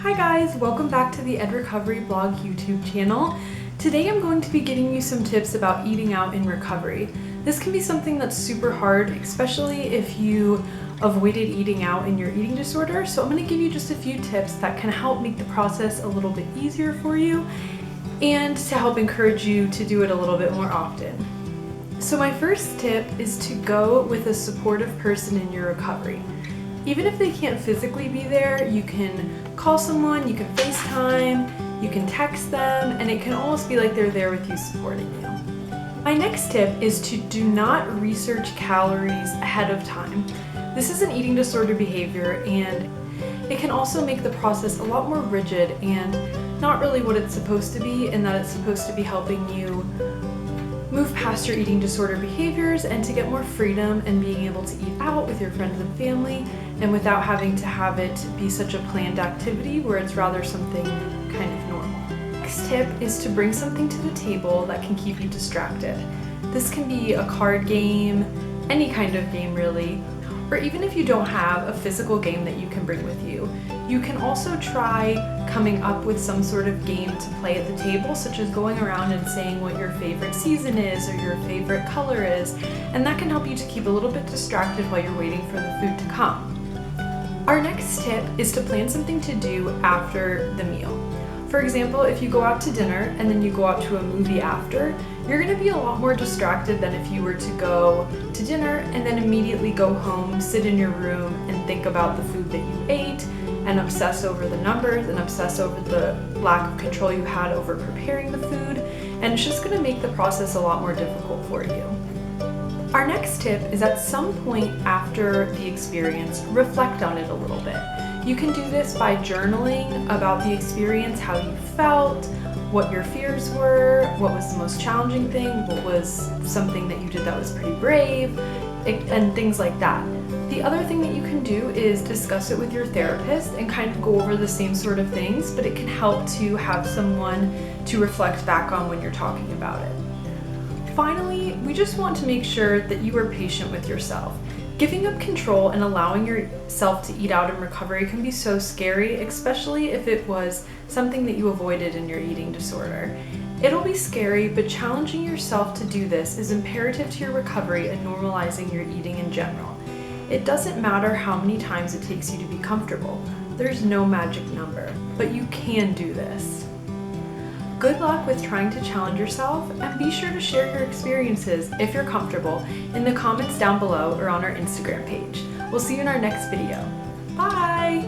Hi guys, welcome back to the Ed Recovery Blog YouTube channel. Today I'm going to be giving you some tips about eating out in recovery. This can be something that's super hard, especially if you avoided eating out in your eating disorder. So I'm going to give you just a few tips that can help make the process a little bit easier for you and to help encourage you to do it a little bit more often. So my first tip is to go with a supportive person in your recovery. Even if they can't physically be there, you can call someone, you can FaceTime, you can text them, and it can almost be like they're there with you supporting you. My next tip is to do not research calories ahead of time. This is an eating disorder behavior, and it can also make the process a lot more rigid and not really what it's supposed to be, in that it's supposed to be helping you move past your eating disorder behaviors and to get more freedom and being able to eat out with your friends and family and without having to have it be such a planned activity where it's rather something kind of normal. Next tip is to bring something to the table that can keep you distracted. This can be a card game, any kind of game really, or even if you don't have a physical game that you can bring with you. You can also try coming up with some sort of game to play at the table, such as going around and saying what your favorite season is or your favorite color is, and that can help you to keep a little bit distracted while you're waiting for the food to come. Our next tip is to plan something to do after the meal. For example, if you go out to dinner and then you go out to a movie after, you're going to be a lot more distracted than if you were to go to dinner and then immediately go home, sit in your room, and think about the food that you ate and obsess over the numbers and obsess over the lack of control you had over preparing the food, and it's just going to make the process a lot more difficult for you. Our next tip is at some point after the experience, reflect on it a little bit. You can do this by journaling about the experience, how you felt, what your fears were, what was the most challenging thing, what was something that you did that was pretty brave, and things like that. The other thing that you can do is discuss it with your therapist and kind of go over the same sort of things, but it can help to have someone to reflect back on when you're talking about it. Finally, we just want to make sure that you are patient with yourself. Giving up control and allowing yourself to eat out in recovery can be so scary, especially if it was something that you avoided in your eating disorder. It'll be scary, but challenging yourself to do this is imperative to your recovery and normalizing your eating in general. It doesn't matter how many times it takes you to be comfortable. There's no magic number, but you can do this. Good luck with trying to challenge yourself, and be sure to share your experiences, if you're comfortable, in the comments down below or on our Instagram page. We'll see you in our next video. Bye!